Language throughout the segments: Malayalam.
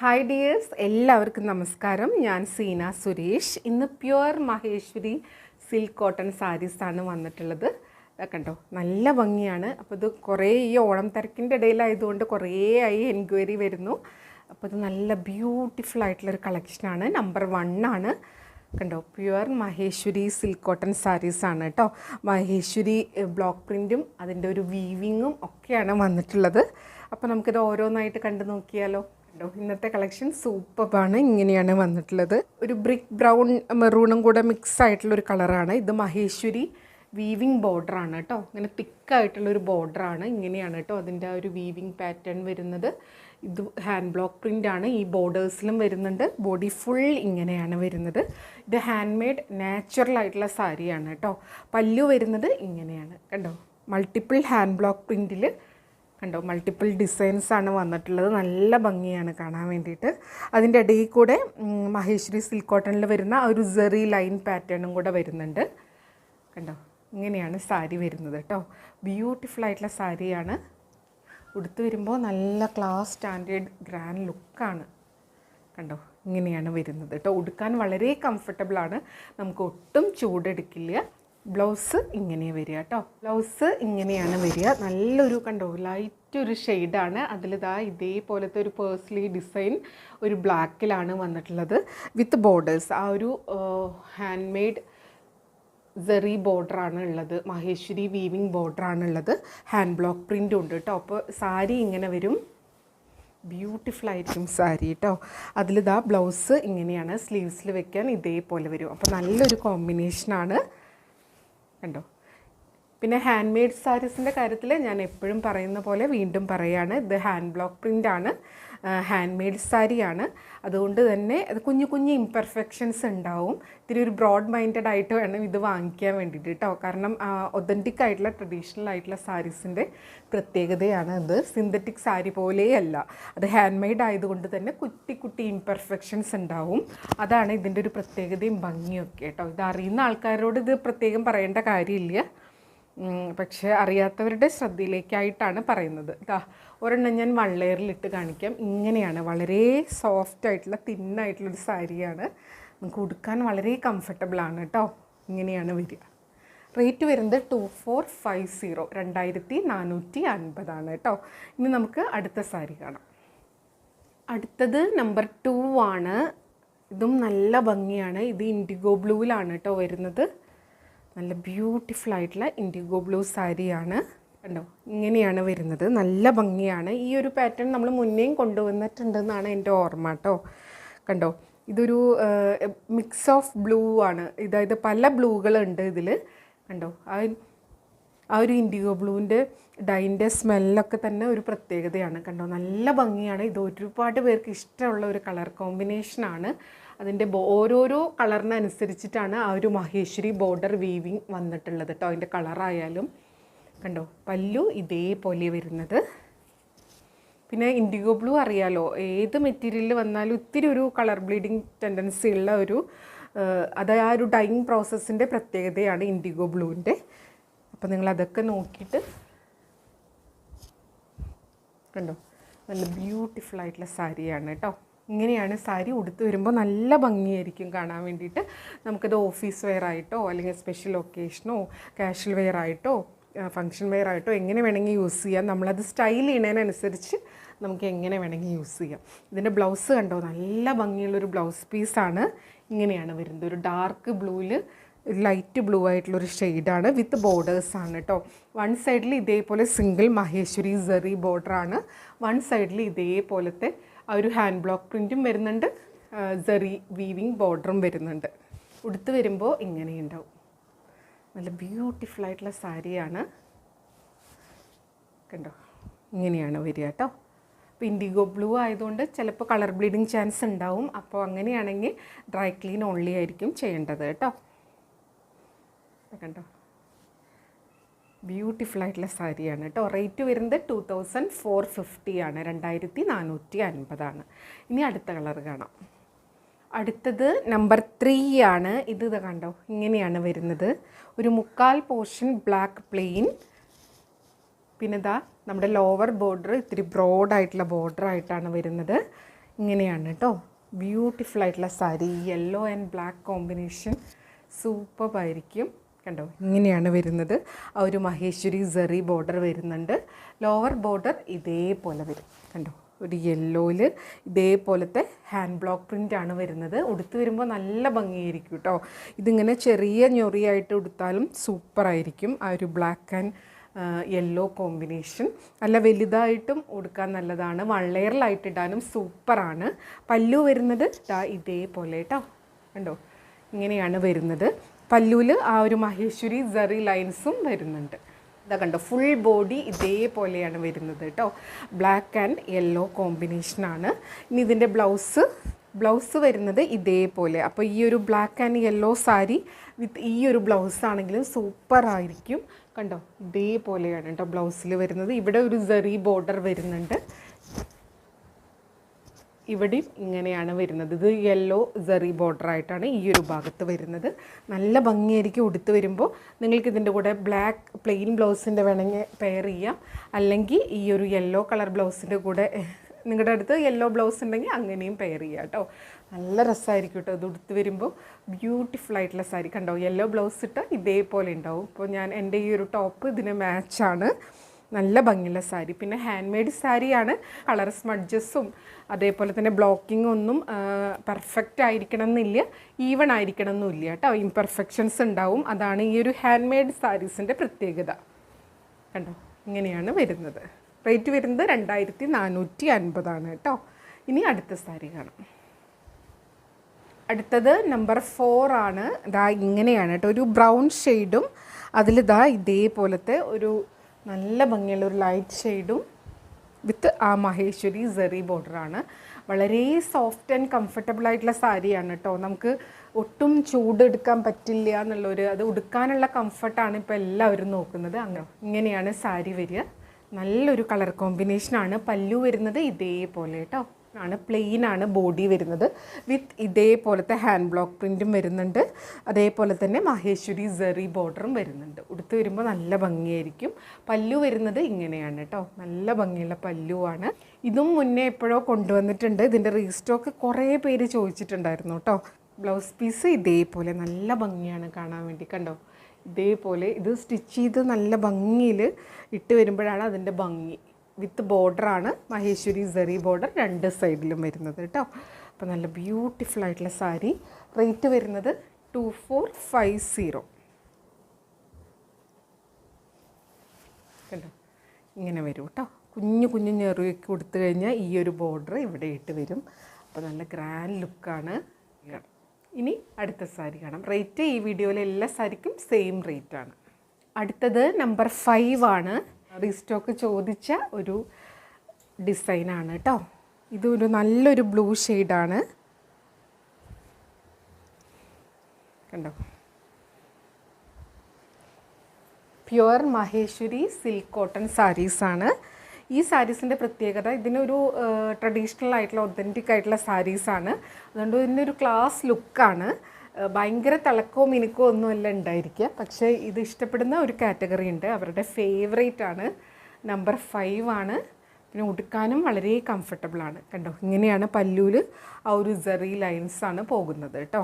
ഹായ് ഡിയേഴ്സ്, എല്ലാവർക്കും നമസ്കാരം. ഞാൻ സീന സുരേഷ്. ഇന്ന് പ്യുവർ മഹേശ്വരി സിൽക്ക് കോട്ടൺ സാരീസാണ് വന്നിട്ടുള്ളത്. കണ്ടോ, നല്ല ഭംഗിയാണ്. അപ്പോൾ ഇത് കുറേ ഈ ഓണം തിരക്കിൻ്റെ ഇടയിലായതുകൊണ്ട് കുറേ ആയി എൻക്വയറി വരുന്നു. അപ്പോൾ ഇത് നല്ല ബ്യൂട്ടിഫുൾ ആയിട്ടുള്ളൊരു കളക്ഷനാണ്. നമ്പർ 1 ആണ്. കണ്ടോ, പ്യുവർ മഹേശ്വരി സിൽക്ക് കോട്ടൺ സാരീസാണ് കേട്ടോ. മഹേശ്വരി ബ്ലോക്ക് പ്രിൻറ്റും അതിൻ്റെ ഒരു വീവിങ്ങും ഒക്കെയാണ് വന്നിട്ടുള്ളത്. അപ്പോൾ നമുക്കിത് ഓരോന്നായിട്ട് കണ്ടു നോക്കിയാലോ. ഇന്നത്തെ കളക്ഷൻ സൂപ്പറാണ്. ഇങ്ങനെയാണ് വന്നിട്ടുള്ളത്. ഒരു ബ്രിക്ക് ബ്രൗൺ മെറൂണും കൂടെ മിക്സ് ആയിട്ടുള്ളൊരു കളറാണ്. ഇത് മഹേശ്വരി വീവിങ് ബോർഡറാണ് കേട്ടോ. ഇങ്ങനെ തിക്കായിട്ടുള്ളൊരു ബോർഡറാണ്. ഇങ്ങനെയാണ് കേട്ടോ അതിൻ്റെ ആ ഒരു വീവിങ് പാറ്റേൺ വരുന്നത്. ഇത് ഹാൻഡ് ബ്ലോക്ക് പ്രിൻ്റാണ്. ഈ ബോർഡേഴ്സിലും വരുന്നുണ്ട്. ബോഡി ഫുൾ ഇങ്ങനെയാണ് വരുന്നത്. ഇത് ഹാൻഡ് മെയ്ഡ് നാച്ചുറൽ ആയിട്ടുള്ള സാരിയാണ് കേട്ടോ. പല്ലു വരുന്നത് ഇങ്ങനെയാണ് കണ്ടോ. മൾട്ടിപ്പിൾ ഹാൻഡ് ബ്ലോക്ക് പ്രിൻറ്റിൽ കണ്ടോ, മൾട്ടിപ്പിൾ ഡിസൈൻസാണ് വന്നിട്ടുള്ളത്. നല്ല ഭംഗിയാണ് കാണാൻ വേണ്ടിയിട്ട്. അതിൻ്റെ ഇടയിൽ കൂടെ മഹേശ്വരി സിൽക്ക് കോട്ടണിൽ വരുന്ന ആ ഒരു സെറി ലൈൻ പാറ്റേണും കൂടെ വരുന്നുണ്ട്. കണ്ടോ, ഇങ്ങനെയാണ് സാരി വരുന്നത് കേട്ടോ. ബ്യൂട്ടിഫുൾ ആയിട്ടുള്ള സാരിയാണ്. ഉടുത്ത് വരുമ്പോൾ നല്ല ക്ലാസ് സ്റ്റാൻഡേർഡ് ഗ്രാൻഡ് ലുക്കാണ്. കണ്ടോ, ഇങ്ങനെയാണ് വരുന്നത് കേട്ടോ. ഉടുക്കാൻ വളരെ കംഫർട്ടബിളാണ്. നമുക്ക് ഒട്ടും ചൂടെടുക്കില്ല. ബ്ലൗസ് ഇങ്ങനെ വരിക കേട്ടോ. ബ്ലൗസ് ഇങ്ങനെയാണ് വരിക. നല്ലൊരു കണ്ടോ ലൈറ്റ് ഒരു ഷെയ്ഡാണ്. അതിലിതാ ഇതേപോലത്തെ ഒരു പേഴ്സ്ലി ഡിസൈൻ ഒരു ബ്ലാക്കിലാണ് വന്നിട്ടുള്ളത്. വിത്ത് ബോർഡേഴ്സ്. ആ ഒരു ഹാൻഡ് മെയ്ഡ് സെറി ബോർഡറാണ് ഉള്ളത്. മഹേശ്വരി വീവിങ് ബോർഡറാണ് ഉള്ളത്. ഹാൻഡ് ബ്ലോക്ക് പ്രിൻ്റും ഉണ്ട് കേട്ടോ. അപ്പോൾ സാരി ഇങ്ങനെ വരും. ബ്യൂട്ടിഫുൾ ആയിരിക്കും സാരി കേട്ടോ. അതിലിതാ ബ്ലൗസ് ഇങ്ങനെയാണ്. സ്ലീവ്സിൽ വെക്കാൻ ഇതേപോലെ വരും. അപ്പോൾ നല്ലൊരു കോമ്പിനേഷനാണ് കണ്ടോ. പിന്നെ ഹാൻഡ് മെയ്ഡ് സാരീസിൻ്റെ കാര്യത്തിൽ ഞാൻ എപ്പോഴും പറയുന്ന പോലെ വീണ്ടും പറയുകയാണ്, ഇത് ഹാൻഡ് ബ്ലോക്ക് പ്രിൻ്റാണ്. ഹാൻഡ് മെയ്ഡ് സാരിയാണ്. അതുകൊണ്ട് തന്നെ അത് കുഞ്ഞു കുഞ്ഞു ഇംപെർഫെക്ഷൻസ് ഉണ്ടാവും. ഇത്തിരി ഒരു ബ്രോഡ് മൈൻഡഡ് ആയിട്ട് വേണം ഇത് വാങ്ങിക്കാൻ വേണ്ടിയിട്ട് കേട്ടോ. കാരണം ഒതൻറ്റിക് ആയിട്ടുള്ള ട്രഡീഷണൽ ആയിട്ടുള്ള സാരീസിൻ്റെ പ്രത്യേകതയാണ് ഇത്. സിന്തറ്റിക് സാരി പോലെയല്ല, അത് ഹാൻഡ് മെയ്ഡ് ആയതുകൊണ്ട് തന്നെ കുട്ടി കുട്ടി ഇംപെർഫെക്ഷൻസ് ഉണ്ടാവും. അതാണ് ഇതിൻ്റെ ഒരു പ്രത്യേകതയും ഭംഗിയൊക്കെ കേട്ടോ. ഇത് അറിയുന്ന ആൾക്കാരോട് ഇത് പ്രത്യേകം പറയേണ്ട കാര്യമില്ല. പക്ഷേ അറിയാത്തവരുടെ ശ്രദ്ധയിലേക്കായിട്ടാണ് പറയുന്നത്. ഒരെണ്ണം ഞാൻ വൺ ലെയറിലിട്ട് കാണിക്കാം. ഇങ്ങനെയാണ്, വളരെ സോഫ്റ്റ് ആയിട്ടുള്ള തിന്നായിട്ടുള്ളൊരു സാരിയാണ്. നമുക്ക് ഉടുക്കാൻ വളരെ കംഫർട്ടബിളാണ് കേട്ടോ. ഇങ്ങനെയാണ് വരിക. റേറ്റ് വരുന്നത് 2450, 2450 കേട്ടോ. ഇനി നമുക്ക് അടുത്ത സാരി കാണാം. അടുത്തത് നമ്പർ 2 ആണ്. ഇതും നല്ല ഭംഗിയാണ്. ഇത് ഇൻഡിഗോ ബ്ലൂവിലാണ് കേട്ടോ വരുന്നത്. നല്ല ബ്യൂട്ടിഫുൾ ആയിട്ടുള്ള ഇൻഡിഗോ ബ്ലൂ സാരിയാണ് കണ്ടോ. ഇങ്ങനെയാണ് വരുന്നത്. നല്ല ഭംഗിയാണ്. ഈ ഒരു പാറ്റേൺ നമ്മൾ മുന്നേയും കൊണ്ടുവന്നിട്ടുണ്ടെന്നാണ് എൻ്റെ ഓർമ്മ കേട്ടോ. കണ്ടോ, ഇതൊരു മിക്സ് ഓഫ് ബ്ലൂ ആണ്. അതായത് പല ബ്ലൂകളുണ്ട് ഇതിൽ കണ്ടോ. ആ ഒരു ഇൻഡിഗോ ബ്ലൂവിൻ്റെ ഡൈൻ്റെ സ്മെല്ലൊക്കെ തന്നെ ഒരു പ്രത്യേകതയാണ് കണ്ടോ. നല്ല ഭംഗിയാണ്. ഇത് ഒരുപാട് പേർക്ക് ഇഷ്ടമുള്ള ഒരു കളർ കോമ്പിനേഷനാണ്. അതിൻ്റെ ഓരോരോ കളറിനനുസരിച്ചിട്ടാണ് ആ ഒരു മഹേശ്വരി ബോർഡർ വീവിങ് വന്നിട്ടുള്ളത് കേട്ടോ. അതിൻ്റെ കളറായാലും കണ്ടോ. പല്ലു ഇതേപോലെ വരുന്നത്. പിന്നെ ഇൻഡിഗോ ബ്ലൂ അറിയാലോ, ഏത് മെറ്റീരിയലിൽ വന്നാലും ഇത്തിരി ഒരു കളർ ബ്ലീഡിങ് ടെൻഡൻസി ഉള്ള ഒരു അത് ആ ഒരു ഡൈയിങ് പ്രോസസ്സിൻ്റെ പ്രത്യേകതയാണ് ഇൻഡിഗോ ബ്ലൂവിൻ്റെ. അപ്പോൾ നിങ്ങളതൊക്കെ നോക്കിയിട്ട് കണ്ടോ. നല്ല ബ്യൂട്ടിഫുൾ ആയിട്ടുള്ള സാരിയാണ് കേട്ടോ. ഇങ്ങനെയാണ് സാരി. ഉടുത്ത് വരുമ്പോൾ നല്ല ഭംഗിയായിരിക്കും കാണാൻ വേണ്ടിയിട്ട്. നമുക്കത് ഓഫീസ് വെയർ ആയിട്ടോ അല്ലെങ്കിൽ സ്പെഷ്യൽ ഒക്കേഷനോ കാഷ്വൽ വെയർ ആയിട്ടോ ഫങ്ഷൻ വെയർ ആയിട്ടോ എങ്ങനെ വേണമെങ്കിൽ യൂസ് ചെയ്യാം. നമ്മളത് സ്റ്റൈൽ ചെയ്യുന്നതിനനുസരിച്ച് നമുക്ക് എങ്ങനെ വേണമെങ്കിൽ യൂസ് ചെയ്യാം. ഇതിൻ്റെ ബ്ലൗസ് കണ്ടോ, നല്ല ഭംഗിയുള്ളൊരു ബ്ലൗസ് പീസാണ്. ഇങ്ങനെയാണ് വരുന്നത്. ഒരു ഡാർക്ക് ബ്ലൂവിൽ ലൈറ്റ് ബ്ലൂ ആയിട്ടുള്ളൊരു ഷെയ്ഡാണ്. വിത്ത് ബോർഡേഴ്സാണ് കേട്ടോ. വൺ സൈഡിൽ ഇതേപോലെ സിംഗിൾ മഹേശ്വരി സെറി ബോർഡറാണ്. വൺ സൈഡിൽ ഇതേപോലത്തെ ആ ഒരു ഹാൻഡ് ബ്ലോക്ക് പ്രിൻറ്റും വരുന്നുണ്ട്. സെറി വീവിങ് ബോർഡറും വരുന്നുണ്ട്. ഉടുത്ത് വരുമ്പോൾ ഇങ്ങനെയുണ്ടാവും. നല്ല ബ്യൂട്ടിഫുൾ ആയിട്ടുള്ള സാരിയാണ് കണ്ടോ. ഇങ്ങനെയാണ് വരിക കേട്ടോ. അപ്പോൾ ഇൻഡിഗോ ബ്ലൂ ആയതുകൊണ്ട് ചിലപ്പോൾ കളർ ബ്ലീഡിങ് ചാൻസ് ഉണ്ടാവും. അപ്പോൾ അങ്ങനെയാണെങ്കിൽ ഡ്രൈ ക്ലീൻ ഓൺലി ആയിരിക്കും ചെയ്യേണ്ടത് കേട്ടോ. കണ്ടോ, ബ്യൂട്ടിഫുൾ ആയിട്ടുള്ള സാരിയാണ് കേട്ടോ. റേറ്റ് വരുന്നത് 2450 ആണ്, 2450. ഇനി അടുത്ത കളർ കാണാം. അടുത്തത് നമ്പർ 3 ആണ്. ഇത് കണ്ടോ, ഇങ്ങനെയാണ് വരുന്നത്. ഒരു മുക്കാൽ പോർഷൻ ബ്ലാക്ക് പ്ലെയിൻ. പിന്നെ ഇതാ നമ്മുടെ ലോവർ ബോർഡർ ഇത്തിരി ബ്രോഡായിട്ടുള്ള ബോർഡറായിട്ടാണ് വരുന്നത്. ഇങ്ങനെയാണ് കേട്ടോ. ബ്യൂട്ടിഫുൾ ആയിട്ടുള്ള sari, yellow and black combination സൂപ്പറായിരിക്കും. കണ്ടോ, ഇങ്ങനെയാണ് വരുന്നത്. ആ ഒരു മഹേശ്വരി സെറി ബോർഡർ വരുന്നുണ്ട്. ലോവർ ബോർഡർ ഇതേപോലെ വരും. കണ്ടോ, ഒരു യെല്ലോയിൽ ഇതേപോലത്തെ ഹാൻഡ് ബ്ലോക്ക് പ്രിൻ്റാണ് വരുന്നത്. ഉടുത്ത് വരുമ്പോൾ നല്ല ഭംഗിയായിരിക്കും കേട്ടോ. ഇതിങ്ങനെ ചെറിയ ഞൊറിയായിട്ട് ഉടുത്താലും സൂപ്പറായിരിക്കും. ആ ഒരു ബ്ലാക്ക് ആൻഡ് യെല്ലോ കോമ്പിനേഷൻ നല്ല വലുതായിട്ടും ഉടുക്കാൻ നല്ലതാണ്. വൺ ഇടാനും സൂപ്പറാണ്. പല്ലു വരുന്നത് ഇതേപോലെ കേട്ടോ. കണ്ടോ, ഇങ്ങനെയാണ് വരുന്നത്. പല്ലുവിൽ ആ ഒരു മഹേശ്വരി സെറി ലൈൻസും വരുന്നുണ്ട്. ഇതാ കണ്ടോ, ഫുൾ ബോഡി ഇതേപോലെയാണ് വരുന്നത് കേട്ടോ. ബ്ലാക്ക് ആൻഡ് യെല്ലോ കോമ്പിനേഷനാണ്. ഇനി ഇതിൻ്റെ ബ്ലൗസ് വരുന്നത് ഇതേപോലെ. അപ്പോൾ ഈ ഒരു ബ്ലാക്ക് ആൻഡ് യെല്ലോ സാരി വിത്ത് ഈ ഒരു ബ്ലൗസ് ആണെങ്കിലും സൂപ്പറായിരിക്കും. കണ്ടോ, ഇതേപോലെയാണ് കേട്ടോ ബ്ലൗസിൽ വരുന്നത്. ഇവിടെ ഒരു സെറി ബോർഡർ വരുന്നുണ്ട്. ഇവിടെയും ഇങ്ങനെയാണ് വരുന്നത്. ഇത് യെല്ലോ സെറി ബോർഡറായിട്ടാണ് ഈ ഒരു ഭാഗത്ത് വരുന്നത്. നല്ല ഭംഗിയായിരിക്കും ഉടുത്ത് വരുമ്പോൾ. നിങ്ങൾക്ക് ഇതിൻ്റെ കൂടെ ബ്ലാക്ക് പ്ലെയിൻ ബ്ലൗസിൻ്റെ വേണമെങ്കിൽ പെയർ ചെയ്യാം. അല്ലെങ്കിൽ ഈ ഒരു യെല്ലോ കളർ ബ്ലൗസിൻ്റെ കൂടെ നിങ്ങളുടെ അടുത്ത് യെല്ലോ ബ്ലൗസ് ഉണ്ടെങ്കിൽ അങ്ങനെയും പെയർ ചെയ്യാം കേട്ടോ. നല്ല രസമായിരിക്കും കേട്ടോ ഇത് ഉടുത്ത് വരുമ്പോൾ. ബ്യൂട്ടിഫുൾ ആയിട്ടുള്ള സാരി. കണ്ടോ, യെല്ലോ ബ്ലൗസ് ഇട്ടാൽ ഇതേപോലെ ഉണ്ടാവും. ഇപ്പോൾ എൻ്റെ ഈ ഒരു ടോപ്പ് ഇതിന് മാച്ചാണ്. നല്ല ഭംഗിയുള്ള സാരി. പിന്നെ ഹാൻഡ് മെയ്ഡ് സാരിയാണ്. കളർ സ്മഡ്ജസും അതേപോലെ തന്നെ ബ്ലോക്കിംഗ് ഒന്നും പെർഫെക്റ്റ് ആയിരിക്കണം എന്നില്ല, ഈവൺ ആയിരിക്കണം എന്നില്ല കേട്ടോ. ഇംപെർഫെക്ഷൻസ് ഉണ്ടാവും. അതാണ് ഈ ഒരു ഹാൻഡ് മെയ്ഡ് സാരീസിൻ്റെ പ്രത്യേകത. കണ്ടോ, ഇങ്ങനെയാണ് വരുന്നത്. റേറ്റ് വരുന്നത് 2450 കേട്ടോ. ഇനി അടുത്ത സാരി കാണാം. അടുത്തത് നമ്പർ 4 ആണ്. ഇതാ ഇങ്ങനെയാണ് കേട്ടോ. ഒരു ബ്രൗൺ ഷെയ്ഡും അതിലിതാ ഇതേപോലത്തെ ഒരു നല്ല ഭംഗിയുള്ള ഒരു ലൈറ്റ് ഷെയ്ഡും വിത്ത് ആ മഹേശ്വരി സെറി ബോർഡറാണ്. വളരെ സോഫ്റ്റ് ആൻഡ് കംഫർട്ടബിൾ ആയിട്ടുള്ള സാരിയാണ് കേട്ടോ. നമുക്ക് ഒട്ടും ചൂടെടുക്കാൻ പറ്റില്ല എന്നുള്ളൊരു, അത് ഉടുക്കാനുള്ള കംഫർട്ടാണ് ഇപ്പോൾ എല്ലാവരും നോക്കുന്നത്. ഇങ്ങനെയാണ് സാരി വരിക. നല്ലൊരു കളർ കോമ്പിനേഷനാണ്. പല്ലു വരുന്നത് ഇതേപോലെ കേട്ടോ ആണ്. പ്ലെയിൻ ആണ് ബോഡി വരുന്നത്. വിത്ത് ഇതേപോലത്തെ ഹാൻഡ് ബ്ലോക്ക് പ്രിൻറ്റും വരുന്നുണ്ട്. അതേപോലെ തന്നെ മഹേശ്വരി സെറി ബോർഡറും വരുന്നുണ്ട്. ഉടുത്ത് വരുമ്പോൾ നല്ല ഭംഗിയായിരിക്കും. പല്ലു വരുന്നത് ഇങ്ങനെയാണ് കേട്ടോ. നല്ല ഭംഗിയുള്ള പല്ലുവാണ്. ഇതും മുന്നേ എപ്പോഴോ കൊണ്ടുവന്നിട്ടുണ്ട്. ഇതിൻ്റെ റീസ്റ്റോക്ക് കുറേ പേര് ചോദിച്ചിട്ടുണ്ടായിരുന്നു കേട്ടോ. ബ്ലൗസ് പീസ് ഇതേപോലെ നല്ല ഭംഗിയാണ് കാണാൻ വേണ്ടി. കണ്ടോ, ഇതേപോലെ ഇത് സ്റ്റിച്ച് ചെയ്ത് നല്ല ഭംഗിയിൽ ഇട്ട് വരുമ്പോഴാണ് അതിൻ്റെ ഭംഗി. വിത്ത് ബോർഡറാണ്. മഹേശ്വരി സെറി ബോർഡർ 2 സൈഡിലും വരുന്നത് കേട്ടോ. അപ്പോൾ നല്ല ബ്യൂട്ടിഫുൾ ആയിട്ടുള്ള സാരി. റേറ്റ് വരുന്നത് 2450. കണ്ടോ, ഇങ്ങനെ വരും കേട്ടോ. കുഞ്ഞു കുഞ്ഞു ഞെറിയൊക്കെ കൊടുത്തു കഴിഞ്ഞാൽ ഈ ഒരു ബോർഡർ ഇവിടെ ഇട്ട് വരും. അപ്പോൾ നല്ല ഗ്രാൻഡ് ലുക്കാണ്. ഇനി അടുത്ത സാരി കാണാം. റേറ്റ് ഈ വീഡിയോയിലെ എല്ലാ സാരിക്കും സെയിം റേറ്റാണ്. അടുത്തത് നമ്പർ 5 ആണ്. റീസ്റ്റോക്ക് ചോദിച്ച ഒരു ഡിസൈനാണ് കേട്ടോ. ഇതൊരു നല്ലൊരു ബ്ലൂ ഷെയ്ഡാണ്. കണ്ടോ, പ്യുവർ മഹേശ്വരി സിൽക്ക് കോട്ടൺ സാരീസാണ്. ഈ സാരീസിൻ്റെ പ്രത്യേകത, ഇതിനൊരു ട്രഡീഷണൽ ആയിട്ടുള്ള ഒതൻറ്റിക് ആയിട്ടുള്ള സാരീസാണ്. അതുകൊണ്ട് ഇതിനൊരു ക്ലാസ് ലുക്കാണ്. ഭയങ്കര തിളക്കവും മിനുക്കവും ഒന്നുമല്ല ഉണ്ടായിരിക്കുക. പക്ഷേ ഇത് ഇഷ്ടപ്പെടുന്ന ഒരു കാറ്റഗറി ഉണ്ട്. അവരുടെ ഫേവറേറ്റ് ആണ്. നമ്പർ 5 ആണ്. പിന്നെ ഉടുക്കാനും വളരെ കംഫർട്ടബിളാണ്. കണ്ടോ, ഇങ്ങനെയാണ് പല്ലൂല് ആ ഒരു സെറി ലൈൻസാണ് പോകുന്നത് കേട്ടോ.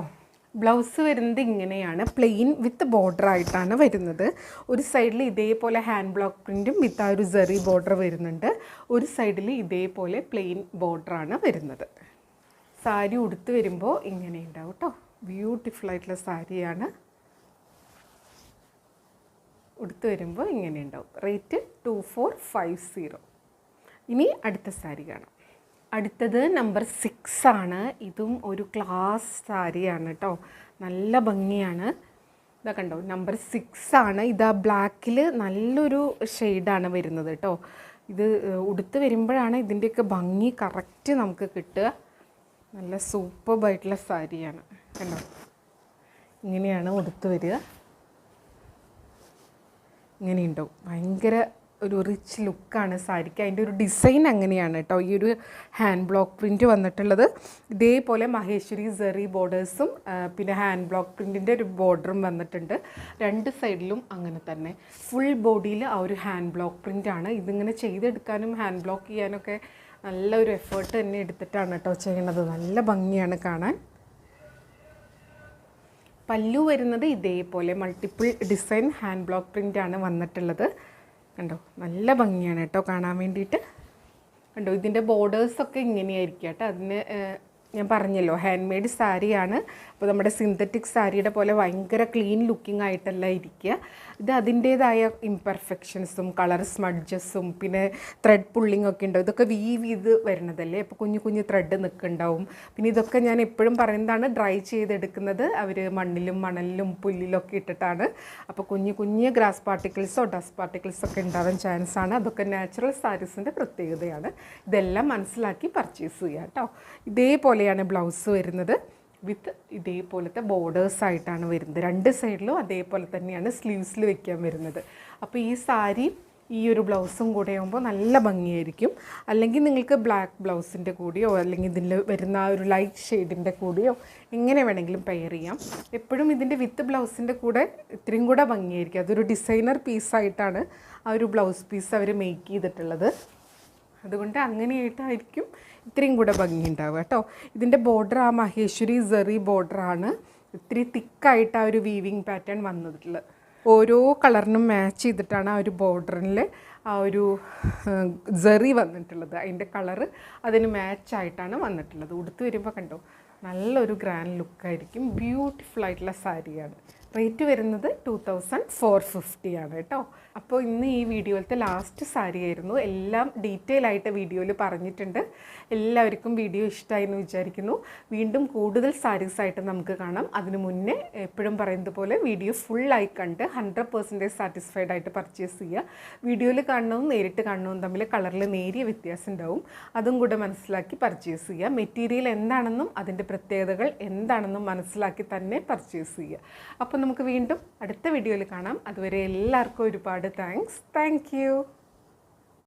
ബ്ലൗസ് വരുന്നത് ഇങ്ങനെയാണ്. പ്ലെയിൻ വിത്ത് ബോർഡറായിട്ടാണ് വരുന്നത്. ഒരു സൈഡിൽ ഇതേപോലെ ഹാൻഡ് ബ്ലോക്ക് പ്രിൻറ്റും വിത്ത് ആ ഒരു സെറി ബോർഡർ വരുന്നുണ്ട്. ഒരു സൈഡിൽ ഇതേപോലെ പ്ലെയിൻ ബോർഡറാണ് വരുന്നത്. സാരി ഉടുത്ത് വരുമ്പോൾ ഇങ്ങനെ ഉണ്ടാവും കേട്ടോ. ബ്യൂട്ടിഫുൾ ആയിട്ടുള്ള സാരിയാണ്. ഉടുത്ത് വരുമ്പോൾ ഇങ്ങനെ ഉണ്ടാവും. റേറ്റ് 2450. ഇനി അടുത്ത സാരി കാണാം. അടുത്തത് നമ്പർ 6 ആണ്. ഇതും ഒരു ക്ലാസ് സാരിയാണ് കേട്ടോ. നല്ല ഭംഗിയാണ്. ഇതാ കണ്ടോ, നമ്പർ 6 ആണ്. ഇതാ ബ്ലാക്കിൽ നല്ലൊരു ഷെയ്ഡാണ് വരുന്നത് കേട്ടോ. ഇത് ഉടുത്ത് വരുമ്പോഴാണ് ഇതിൻ്റെയൊക്കെ ഭംഗി കറക്റ്റ് നമുക്ക് കിട്ടുക. നല്ല സൂപ്പർബായിട്ടുള്ള സാരിയാണ്. കണ്ടോ, ഇങ്ങനെയാണ് ഉടുത്ത് വരിക. ഇങ്ങനെയുണ്ടാവും. ഭയങ്കര ഒരു റിച്ച് ലുക്കാണ് സാരിക്ക്. അതിൻ്റെ ഒരു ഡിസൈൻ അങ്ങനെയാണ് കേട്ടോ. ഈ ഒരു ഹാൻഡ് ബ്ലോക്ക് പ്രിൻറ്റ് വന്നിട്ടുള്ളത്. ഇതേപോലെ മഹേശ്വരി സെറി ബോർഡേഴ്സും പിന്നെ ഹാൻഡ് ബ്ലോക്ക് പ്രിൻറ്റിൻ്റെ ഒരു ബോർഡറും വന്നിട്ടുണ്ട്. 2 സൈഡിലും അങ്ങനെ തന്നെ. ഫുൾ ബോഡിയിൽ ആ ഒരു ഹാൻഡ് ബ്ലോക്ക് പ്രിൻ്റാണ്. ഇതിങ്ങനെ ചെയ്തെടുക്കാനും ഹാൻഡ് ബ്ലോക്ക് ചെയ്യാനൊക്കെ നല്ലൊരു എഫേർട്ട് തന്നെ എടുത്തിട്ടാണ് കേട്ടോ ചെയ്യണത്. നല്ല ഭംഗിയാണ് കാണാൻ. പല്ലു വരുന്നത് ഇതേപോലെ മൾട്ടിപ്പിൾ ഡിസൈൻ ഹാൻഡ് ബ്ലോക്ക് പ്രിൻ്റാണ് വന്നിട്ടുള്ളത്. കണ്ടോ, നല്ല ഭംഗിയാണ് കേട്ടോ കാണാൻ വേണ്ടിയിട്ട്. കണ്ടോ, ഇതിൻ്റെ ബോർഡേഴ്സൊക്കെ ഇങ്ങനെയായിരിക്കും കേട്ടോ. അതിന് ഞാൻ പറഞ്ഞല്ലോ ഹാൻഡ് മെയ്ഡ് സാരിയാണ്. അപ്പോൾ നമ്മുടെ സിന്തറ്റിക് സാരിയുടെ പോലെ ഭയങ്കര ക്ലീൻ ലുക്കിംഗ് ആയിട്ടല്ല ഇരിക്കുക. ഇത് അതിൻ്റേതായ ഇംപെർഫെക്ഷൻസും കളർ സ്മഡ്ജസും പിന്നെ ത്രെഡ് പുള്ളിങ് ഒക്കെ ഉണ്ടാവും. ഇതൊക്കെ വീവ് ചെയ്ത് വരുന്നതല്ലേ, അപ്പോൾ കുഞ്ഞു കുഞ്ഞു ത്രെഡ് നിൽക്കുന്നുണ്ടാവും. പിന്നെ ഇതൊക്കെ ഞാൻ എപ്പോഴും പറയുന്നതാണ്, ഡ്രൈ ചെയ്തെടുക്കുന്നത് അവർ മണ്ണിലും മണലിലും പുല്ലിലൊക്കെ ഇട്ടിട്ടാണ്. അപ്പോൾ കുഞ്ഞു കുഞ്ഞു ഗ്രാസ് പാർട്ടിക്കിൾസോ ഡസ്റ്റ് പാർട്ടിക്കിൾസോ ഒക്കെ ഉണ്ടാവാൻ ചാൻസാണ്. അതൊക്കെ നാച്ചുറൽ സാരീസിൻ്റെ പ്രത്യേകതയാണ്. ഇതെല്ലാം മനസ്സിലാക്കി പർച്ചേസ് ചെയ്യുക കേട്ടോ. ഇതേപോലെയാണ് ബ്ലൗസ് വരുന്നത്. വിത്ത് ഇതേപോലത്തെ ബോർഡേഴ്സായിട്ടാണ് വരുന്നത്. 2 സൈഡിലും അതേപോലെ തന്നെയാണ് സ്ലീവ്സിൽ വെക്കാൻ വരുന്നത്. അപ്പോൾ ഈ സാരി ഈ ഒരു ബ്ലൗസും കൂടെ ആകുമ്പോൾ നല്ല ഭംഗിയായിരിക്കും. അല്ലെങ്കിൽ നിങ്ങൾക്ക് ബ്ലാക്ക് ബ്ലൗസിൻ്റെ കൂടെയോ അല്ലെങ്കിൽ ഇതിൽ വരുന്ന ആ ഒരു ലൈറ്റ് ഷെയ്ഡിൻ്റെ കൂടെയോ എങ്ങനെ വേണമെങ്കിലും പെയർ ചെയ്യാം. എപ്പോഴും ഇതിൻ്റെ വിത്ത് ബ്ലൗസിൻ്റെ കൂടെ ഇത്രയും കൂടെ ഭംഗിയായിരിക്കും. അതൊരു ഡിസൈനർ പീസായിട്ടാണ് ആ ഒരു ബ്ലൗസ് പീസ് അവർ മേക്ക് ചെയ്തിട്ടുള്ളത്. അതുകൊണ്ട് അങ്ങനെയായിട്ടായിരിക്കും ഇത്രയും കൂടെ ഭംഗി ഉണ്ടാവുക കേട്ടോ. ഇതിൻ്റെ ബോർഡർ ആ മഹേശ്വരി സെറി ബോർഡറാണ്. ഇത്തിരി തിക്കായിട്ട് ആ ഒരു വീവിങ് പാറ്റേൺ വന്നിട്ടുള്ളത്. ഓരോ കളറിനും മാച്ച് ചെയ്തിട്ടാണ് ആ ഒരു ബോർഡറിൽ ആ ഒരു സെറി വന്നിട്ടുള്ളത്. അതിൻ്റെ കളറ് അതിന് മാച്ചായിട്ടാണ് വന്നിട്ടുള്ളത്. ഉടുത്ത് വരുമ്പോൾ കണ്ടോ, നല്ലൊരു ഗ്രാൻഡ് ലുക്കായിരിക്കും. ബ്യൂട്ടിഫുൾ ആയിട്ടുള്ള സാരിയാണ്. റേറ്റ് വരുന്നത് 2450 ആണ് കേട്ടോ. അപ്പോൾ ഇന്ന് ഈ വീഡിയോയിലത്തെ ലാസ്റ്റ് സാരി ആയിരുന്നു. എല്ലാം ഡീറ്റെയിൽ ആയിട്ട് വീഡിയോയിൽ പറഞ്ഞിട്ടുണ്ട്. എല്ലാവർക്കും വീഡിയോ ഇഷ്ടമായി എന്ന് വിചാരിക്കുന്നു. വീണ്ടും കൂടുതൽ സാരീസായിട്ട് നമുക്ക് കാണാം. അതിനു മുന്നേ എപ്പോഴും പറയുന്നത് പോലെ വീഡിയോ ഫുള്ളായി കണ്ട് 100% സാറ്റിസ്ഫൈഡ് ആയിട്ട് പർച്ചേസ് ചെയ്യുക. വീഡിയോയിൽ കാണുന്നതും നേരിട്ട് കാണുന്നതും തമ്മിൽ കളറിൽ നേരിയ വ്യത്യാസം ഉണ്ടാവും. അതും കൂടെ മനസ്സിലാക്കി പർച്ചേസ് ചെയ്യുക. മെറ്റീരിയൽ എന്താണെന്നും അതിൻ്റെ പ്രത്യേകതകൾ എന്താണെന്നും മനസ്സിലാക്കി തന്നെ പർച്ചേസ് ചെയ്യുക. അപ്പോൾ നമുക്ക് വീണ്ടും അടുത്ത വീഡിയോയിൽ കാണാം. അതുവരെ എല്ലാവർക്കും ഒരുപാട് താങ്ക്സ്. Thank you.